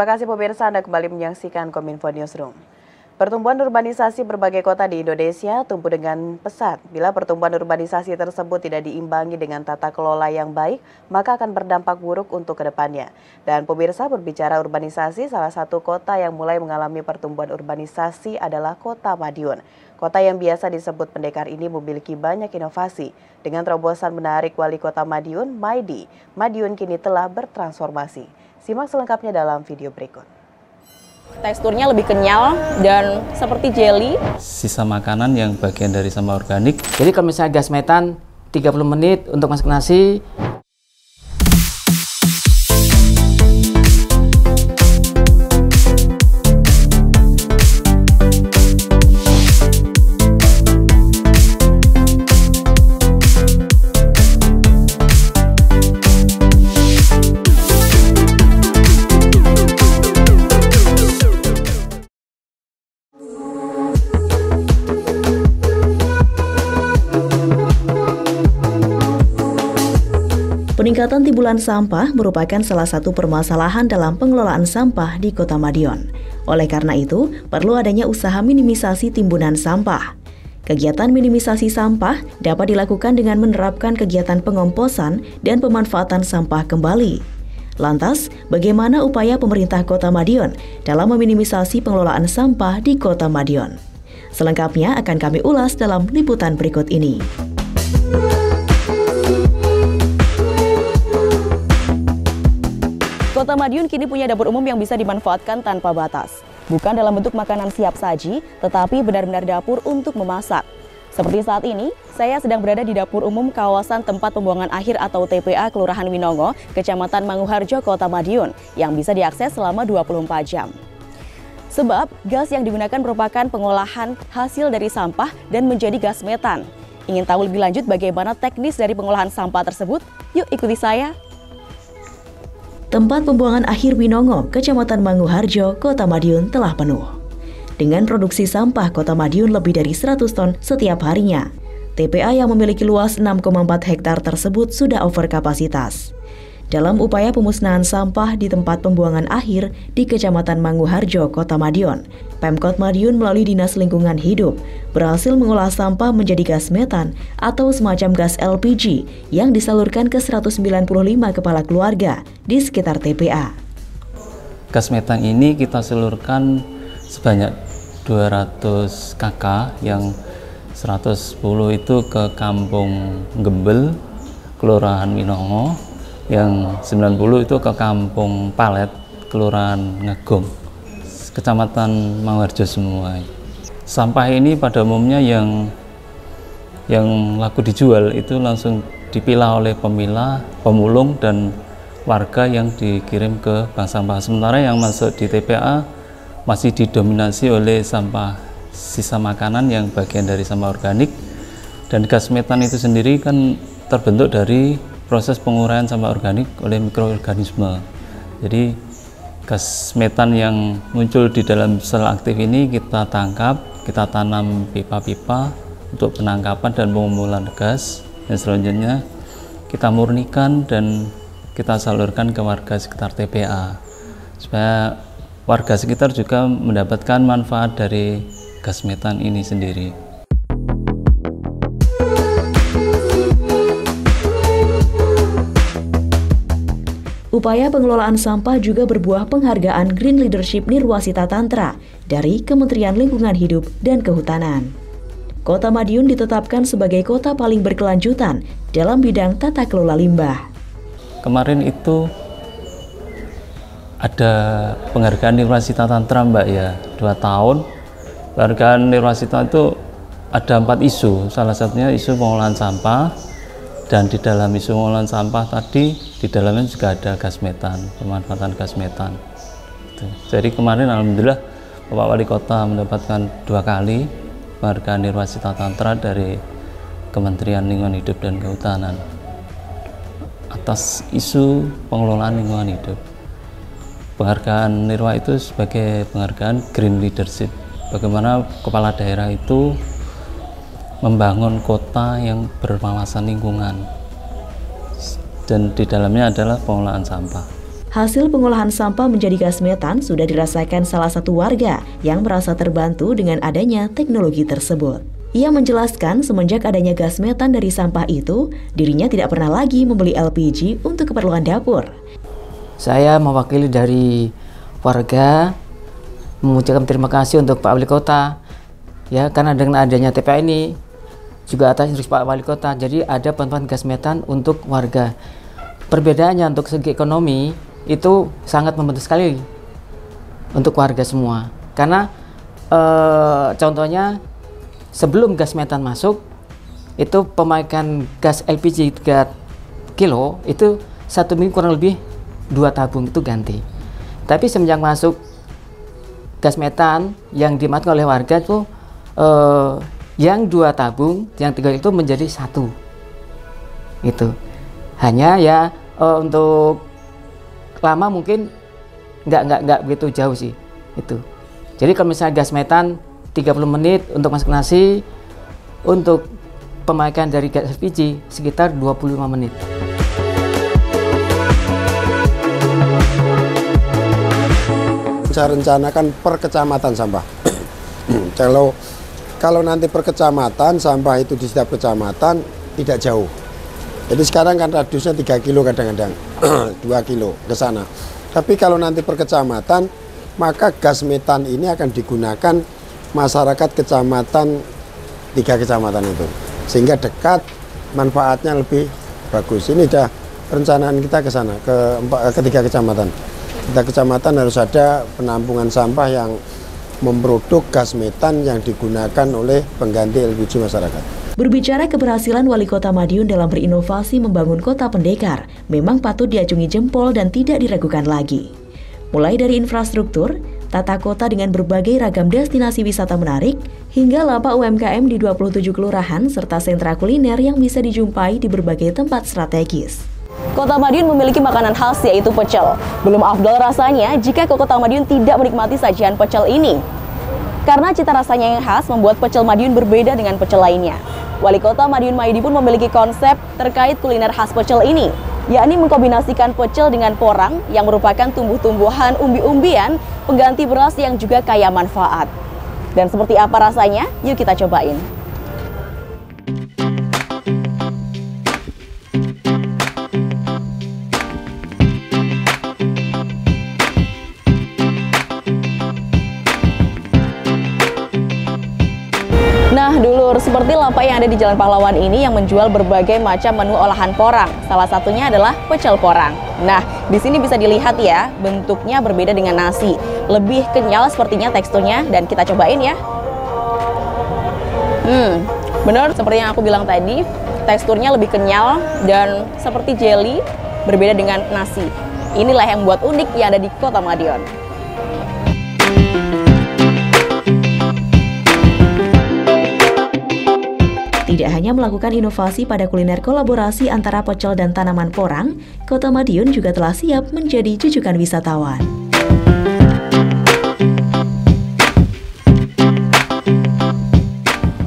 Terima kasih pemirsa, Anda kembali menyaksikan Kominfo Newsroom. Pertumbuhan urbanisasi berbagai kota di Indonesia tumbuh dengan pesat. Bila pertumbuhan urbanisasi tersebut tidak diimbangi dengan tata kelola yang baik, maka akan berdampak buruk untuk kedepannya. Dan pemirsa, berbicara urbanisasi, salah satu kota yang mulai mengalami pertumbuhan urbanisasi adalah Kota Madiun. Kota yang biasa disebut pendekar ini memiliki banyak inovasi. Dengan terobosan menarik Wali Kota Madiun, Maidi, Madiun kini telah bertransformasi. Simak selengkapnya dalam video berikut. Teksturnya lebih kenyal dan seperti jelly. Sisa makanan yang bagian dari sampah organik. Jadi kalau misalnya gas metan 30 menit untuk masak nasi. Peningkatan timbulan sampah merupakan salah satu permasalahan dalam pengelolaan sampah di Kota Madiun. Oleh karena itu, perlu adanya usaha minimisasi timbunan sampah. Kegiatan minimisasi sampah dapat dilakukan dengan menerapkan kegiatan pengomposan dan pemanfaatan sampah kembali. Lantas, bagaimana upaya pemerintah Kota Madiun dalam meminimisasi pengelolaan sampah di Kota Madiun? Selengkapnya akan kami ulas dalam liputan berikut ini. Kota Madiun kini punya dapur umum yang bisa dimanfaatkan tanpa batas. Bukan dalam bentuk makanan siap saji, tetapi benar-benar dapur untuk memasak. Seperti saat ini, saya sedang berada di dapur umum kawasan tempat pembuangan akhir atau TPA Kelurahan Winongo, Kecamatan Manguharjo, Kota Madiun, yang bisa diakses selama 24 jam. Sebab, gas yang digunakan merupakan pengolahan hasil dari sampah dan menjadi gas metan. Ingin tahu lebih lanjut bagaimana teknis dari pengolahan sampah tersebut? Yuk ikuti saya. Tempat pembuangan akhir Winongo, Kecamatan Manguharjo, Kota Madiun telah penuh. Dengan produksi sampah Kota Madiun lebih dari 100 ton setiap harinya, TPA yang memiliki luas 6,4 hektar tersebut sudah over kapasitas. Dalam upaya pemusnahan sampah di tempat pembuangan akhir di Kecamatan Manguharjo, Kota Madiun, Pemkot Madiun melalui Dinas Lingkungan Hidup berhasil mengolah sampah menjadi gas metan atau semacam gas LPG yang disalurkan ke 195 kepala keluarga di sekitar TPA. Gas metan ini kita salurkan sebanyak 200 kakak, yang 110 itu ke Kampung Gembel, Kelurahan Winongo, yang 90 itu ke Kampung Palet, Kelurahan Ngagong, Kecamatan Manguharjo semua. Sampah ini pada umumnya yang laku dijual itu langsung dipilah oleh pemilah, pemulung, dan warga yang dikirim ke bank sampah. Sementara yang masuk di TPA masih didominasi oleh sampah sisa makanan yang bagian dari sampah organik, dan gas metan itu sendiri kan terbentuk dari proses penguraian sampah organik oleh mikroorganisme. Jadi gas metan yang muncul di dalam sel aktif ini kita tangkap, kita tanam pipa-pipa untuk penangkapan dan pengumpulan gas, dan selanjutnya kita murnikan dan kita salurkan ke warga sekitar TPA supaya warga sekitar juga mendapatkan manfaat dari gas metan ini sendiri. Upaya pengelolaan sampah juga berbuah penghargaan Green Leadership Nirwasita Tantra dari Kementerian Lingkungan Hidup dan Kehutanan. Kota Madiun ditetapkan sebagai kota paling berkelanjutan dalam bidang tata kelola limbah. Kemarin itu ada penghargaan Nirwasita Tantra, Mbak, ya, 2 tahun. Penghargaan Nirwasita itu ada 4 isu, salah satunya isu pengolahan sampah, dan di dalam isu pengolahan sampah tadi, di dalamnya juga ada gas metan, pemanfaatan gas metan. Jadi kemarin alhamdulillah Bapak Wali Kota mendapatkan 2 kali penghargaan Nirwasita Tantra dari Kementerian Lingkungan Hidup dan Kehutanan atas isu pengelolaan lingkungan hidup. Penghargaan Nirwa itu sebagai penghargaan Green Leadership, bagaimana kepala daerah itu membangun kota yang berwawasan lingkungan, dan di dalamnya adalah pengolahan sampah. Hasil pengolahan sampah menjadi gas metan sudah dirasakan salah satu warga yang merasa terbantu dengan adanya teknologi tersebut. Ia menjelaskan semenjak adanya gas metan dari sampah itu, dirinya tidak pernah lagi membeli LPG untuk keperluan dapur. Saya mewakili dari warga mengucapkan terima kasih untuk Pak Wali Kota, ya, karena dengan adanya TPA ini juga atas instruksi Pak Wali Kota, jadi ada bantuan gas metan untuk warga. Perbedaannya untuk segi ekonomi itu sangat membantu sekali untuk warga semua, karena contohnya sebelum gas metan masuk, itu pemakaian gas LPG 3 kilo itu 1 minggu kurang lebih 2 tabung itu ganti. Tapi semenjak masuk gas metan yang dimanfaatkan oleh warga itu yang 2 tabung, yang 3 itu menjadi 1. Itu hanya ya untuk lama mungkin nggak begitu jauh sih itu. Jadi kalau misalnya gas metan 30 menit untuk masak nasi, untuk pemakaian dari gas LPG sekitar 25 menit. Saya rencanakan per kecamatan sampah. Kalau nanti per kecamatan sampah itu di setiap kecamatan tidak jauh. Jadi sekarang kan radiusnya 3 kilo kadang-kadang 2 kilo ke sana. Tapi kalau nanti per kecamatan, maka gas metan ini akan digunakan masyarakat kecamatan 3 kecamatan itu, sehingga dekat, manfaatnya lebih bagus. Ini dah perencanaan kita ke sana, ke 3 kecamatan. 3 kecamatan harus ada penampungan sampah yang memproduk gas metan yang digunakan oleh pengganti LPG masyarakat. Berbicara keberhasilan Wali Kota Madiun dalam berinovasi membangun kota pendekar, memang patut diacungi jempol dan tidak diragukan lagi. Mulai dari infrastruktur, tata kota dengan berbagai ragam destinasi wisata menarik, hingga lapak UMKM di 27 kelurahan serta sentra kuliner yang bisa dijumpai di berbagai tempat strategis. Kota Madiun memiliki makanan khas yaitu pecel. Belum afdol rasanya jika ke Kota Madiun tidak menikmati sajian pecel ini. Karena cita rasanya yang khas membuat pecel Madiun berbeda dengan pecel lainnya. Wali Kota Madiun Maidi pun memiliki konsep terkait kuliner khas pecel ini, yakni mengkombinasikan pecel dengan porang yang merupakan tumbuh-tumbuhan umbi-umbian pengganti beras yang juga kaya manfaat. Dan seperti apa rasanya? Yuk kita cobain. Nah, dulur, seperti lapak yang ada di Jalan Pahlawan ini yang menjual berbagai macam menu olahan porang. Salah satunya adalah pecel porang. Nah, di sini bisa dilihat ya, bentuknya berbeda dengan nasi. Lebih kenyal sepertinya teksturnya, dan kita cobain ya. Benar seperti yang aku bilang tadi, teksturnya lebih kenyal dan seperti jelly, berbeda dengan nasi. Inilah yang membuat unik yang ada di Kota Madiun. Tidak hanya melakukan inovasi pada kuliner kolaborasi antara pecel dan tanaman porang, Kota Madiun juga telah siap menjadi jujukan wisatawan.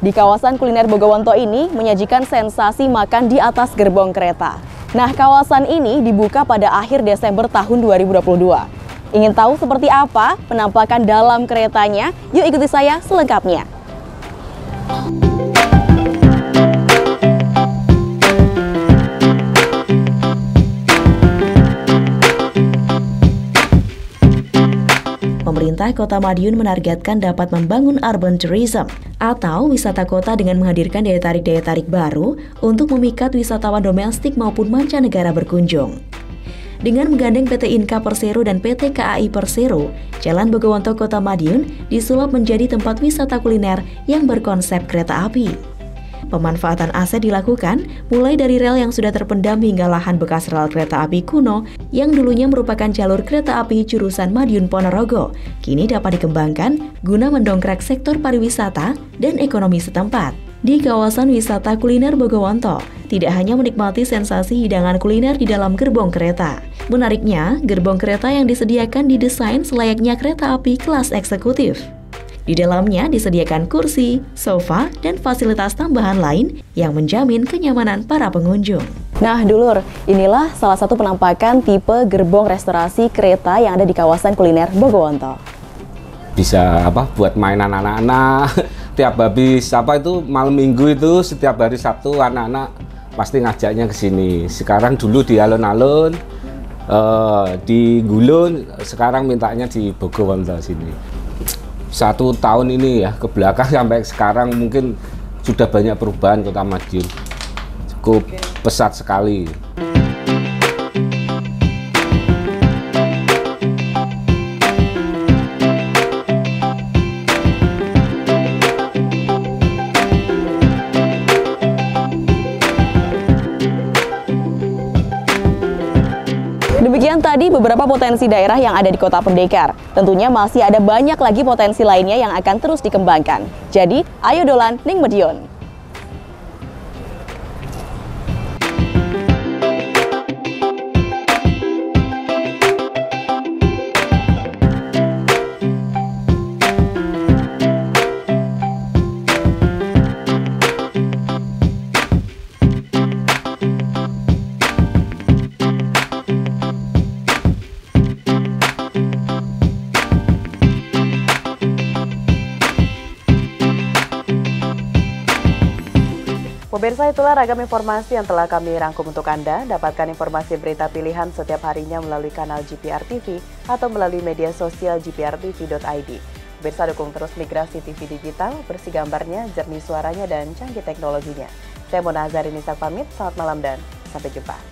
Di kawasan kuliner Bogowonto ini menyajikan sensasi makan di atas gerbong kereta. Nah, kawasan ini dibuka pada akhir Desember tahun 2022. Ingin tahu seperti apa penampakan dalam keretanya? Yuk ikuti saya selengkapnya. Pemerintah Kota Madiun menargetkan dapat membangun urban tourism atau wisata kota dengan menghadirkan daya tarik baru untuk memikat wisatawan domestik maupun mancanegara berkunjung. Dengan menggandeng PT Inka Persero dan PT KAI Persero, Jalan Bogowonto Kota Madiun disulap menjadi tempat wisata kuliner yang berkonsep kereta api. Pemanfaatan aset dilakukan mulai dari rel yang sudah terpendam hingga lahan bekas rel kereta api kuno yang dulunya merupakan jalur kereta api jurusan Madiun Ponorogo, kini dapat dikembangkan guna mendongkrak sektor pariwisata dan ekonomi setempat. Di kawasan wisata kuliner Bogowonto, tidak hanya menikmati sensasi hidangan kuliner di dalam gerbong kereta. Menariknya, gerbong kereta yang disediakan didesain selayaknya kereta api kelas eksekutif. Di dalamnya disediakan kursi, sofa, dan fasilitas tambahan lain yang menjamin kenyamanan para pengunjung. Nah, dulur, inilah salah satu penampakan tipe gerbong restorasi kereta yang ada di kawasan kuliner Bogowonto. Bisa buat mainan anak-anak. Tiap habis itu malam minggu itu setiap hari Sabtu anak-anak pasti ngajaknya ke sini. Sekarang dulu di alun-alun, di Gulun, sekarang mintanya di Bogowonto sini. 1 tahun ini ya ke belakang sampai sekarang mungkin sudah banyak perubahan Kota Madiun. Cukup pesat sekali. Demikian tadi beberapa potensi daerah yang ada di Kota Pendekar. Tentunya masih ada banyak lagi potensi lainnya yang akan terus dikembangkan. Jadi, ayo dolan ning Madiun. Pemirsa, itulah ragam informasi yang telah kami rangkum untuk Anda. Dapatkan informasi berita pilihan setiap harinya melalui kanal GPR TV atau melalui media sosial gprtv.id. Pemirsa, dukung terus migrasi TV digital, bersih gambarnya, jernih suaranya, dan canggih teknologinya. Saya Mona Azharini pamit, selamat malam dan sampai jumpa.